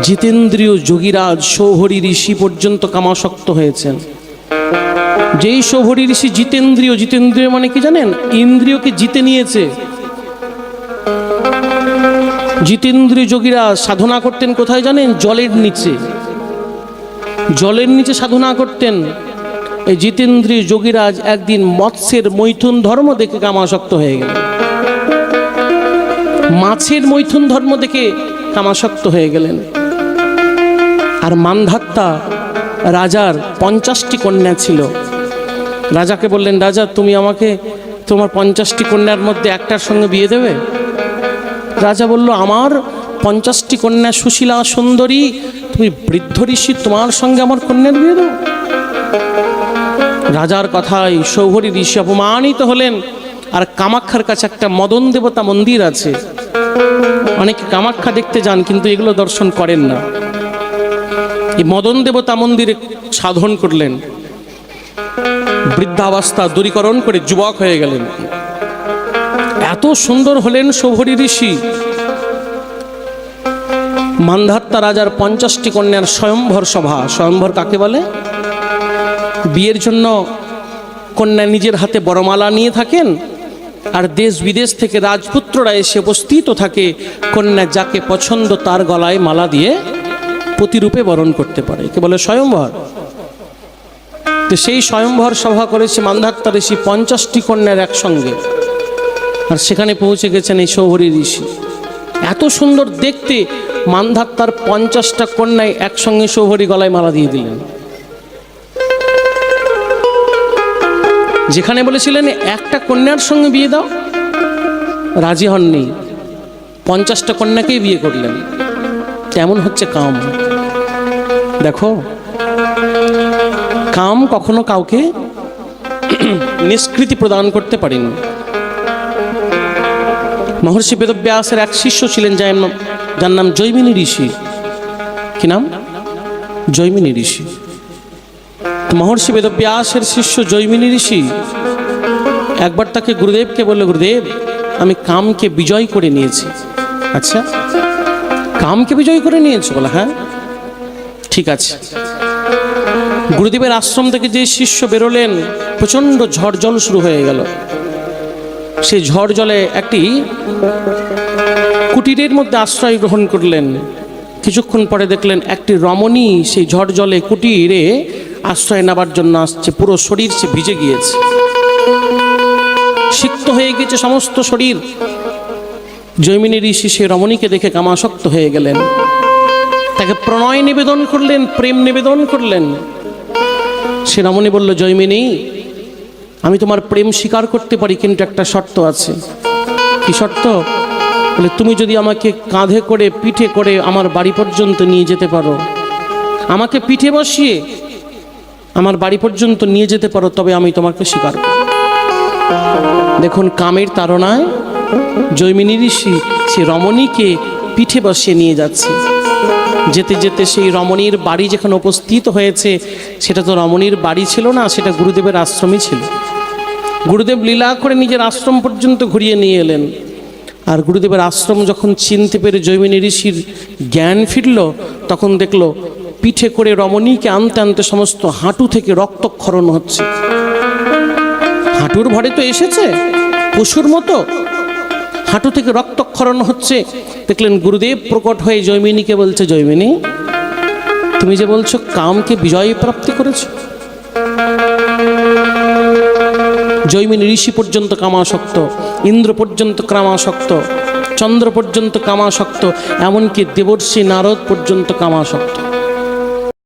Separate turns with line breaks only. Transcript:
জিতেন্দ্রীয় যোগীরাজ সৌহরি ঋষি পর্যন্ত কামাসক্ত হয়েছেন। যেই সৌহরি ঋষি জিতেন্দ্রীয়, জিতেন্দ্রীয় মানে কি জানেন? ইন্দ্রিয়কে জিতে নিয়েছে। জিতেন্দ্রীয় যোগীরাজ সাধনা করতেন কোথায় জানেন? জলের নিচে। জলের নিচে সাধনা করতেন। এই জিতেন্দ্রীয় যোগীরাজ একদিন মৎস্যের মৈথুন ধর্ম দেখে কামাসক্ত হয়ে গেলেন। মাছের মৈথুন ধর্ম দেখে কামাসক্ত হয়ে গেলেন। আর মান্ধাত্তা রাজার 50টি কন্যা ছিল। রাজাকে বললেন, রাজা তুমি আমাকে তোমার 50টি কন্যার মধ্যে একটার সঙ্গে বিয়ে দেবে? রাজা বলল, আমার 50টি কন্যা সুশীলা সুন্দরী, তুমি বৃদ্ধ ঋষি, তোমার সঙ্গে আমার কন্যার বিয়ে দেবো? রাজার কথায় সৌহরি ঋষি অপমানিত হলেন। আর কামাখ্যার কাছে একটা মদন দেবতা মন্দির আছে। অনেকে কামাখ্যা দেখতে যান কিন্তু এগুলো দর্শন করেন না। এই মদন দেবতা মন্দিরে সাধন করলেন। বৃদ্ধাবস্থা দূরীকরণ করে যুবক হয়ে গেলেন। এত সুন্দর হলেন সৌহরি ঋষি। মান্ধাত্তা রাজার 50টি কন্যার স্বয়ম্বর সভা। স্বয়ম্বর কাকে বলে? বিয়ের জন্য কন্যা নিজের হাতে বরমালা নিয়ে থাকেন, আর দেশ বিদেশ থেকে রাজপুত্ররা এসে উপস্থিত থাকে। কন্যা যাকে পছন্দ তার গলায় মালা দিয়ে প্রতিরূপে বরণ করতে পারে, একে বলে স্বয়ম্বর। তো সেই স্বয়ম্বর সভা করেছে মান্ধাত্তা ঋষি 50টি কন্যার একসঙ্গে। আর সেখানে পৌঁছে গেছেন এই সৌহরি ঋষি। এত সুন্দর দেখতে, মান্ধাত্তার 50টা কন্যায় একসঙ্গে সৌহরি গলায় মালা দিয়ে দিলেন। যেখানে বলেছিলেন একটা কন্যার সঙ্গে বিয়ে দাও, রাজি হননি, 50টা কন্যাকেই বিয়ে করলেন। তেমন হচ্ছে কাম। দেখো, কাম কখনো কাউকে নিষ্কৃতি প্রদান করতে পারেনি। মহর্ষি বেদব্যাসের এক শিষ্য ছিলেন যার নাম জৈমিনী ঋষি। কি নাম? জৈমিনী ঋষি। মহর্ষি বেদব্যাসের শিষ্য জৈমিনী ঋষি একবার তাকে গুরুদেবকে বলল, গুরুদেব আমি কামকে বিজয় করে নিয়েছি। আচ্ছা, কামকে বিজয় করে নিয়েছো? বলে হ্যাঁ। ঠিক আছে। গুরুদেবের আশ্রম থেকে যে শিষ্য বেরোলেন, প্রচণ্ড ঝড় জল শুরু হয়ে গেল। সেই ঝড় জলে একটি কুটিরের মধ্যে আশ্রয় গ্রহণ করলেন। কিছুক্ষণ পরে দেখলেন একটি রমণী সেই ঝড় জলে কুটিরে আশ্রয় নেবার জন্য আসছে। পুরো শরীর সে ভিজে গিয়েছে, সিক্ত হয়ে গেছে সমস্ত শরীর। জৈমিনী ঋষি সেই রমণীকে দেখে কামাসক্ত হয়ে গেলেন। তাকে প্রণয় নিবেদন করলেন, প্রেম নিবেদন করলেন। সে রমণী বলল, জৈমিনী আমি তোমার প্রেম স্বীকার করতে পারি, কিন্তু একটা শর্ত আছে। কি শর্ত? বলে, তুমি যদি আমাকে কাঁধে করে পিঠে করে আমার বাড়ি পর্যন্ত নিয়ে যেতে পারো, আমাকে পিঠে বসিয়ে আমার বাড়ি পর্যন্ত নিয়ে যেতে পারো, তবে আমি তোমাকে স্বীকার করব। দেখুন, কামের তাড়নায় জৈমিনী ঋষি সে রমণীকে পিঠে বসিয়ে নিয়ে যাচ্ছে। যেতে যেতে সেই রমণীর বাড়ি যেখানে উপস্থিত হয়েছে, সেটা তো রমণীর বাড়ি ছিল না, সেটা গুরুদেবের আশ্রমই ছিল। গুরুদেব লীলা করে নিজের আশ্রম পর্যন্ত ঘুরিয়ে নিয়ে এলেন। আর গুরুদেবের আশ্রম যখন চিনতে পেরে জৈমিনী ঋষির জ্ঞান ফিরল, তখন দেখলো পিঠে করে রমণীকে আনতে আনতে সমস্ত হাঁটু থেকে রক্তক্ষরণ হচ্ছে। হাঁটুর ভরে তো এসেছে পশুর মতো, হাঁটু থেকে রক্তক্ষরণ হচ্ছে। দেখলেন গুরুদেব প্রকট হয়ে জৈমিনীকে বলছে, জৈমিনী তুমি যে বলছো কামকে বিজয় প্রাপ্তি করেছ। জৈমিনী ঋষি পর্যন্ত কামাসক্ত, ইন্দ্র পর্যন্ত কামাসক্ত, চন্দ্র পর্যন্ত কামাসক্ত, এমনকি দেবর্ষি নারদ পর্যন্ত কামাসক্ত।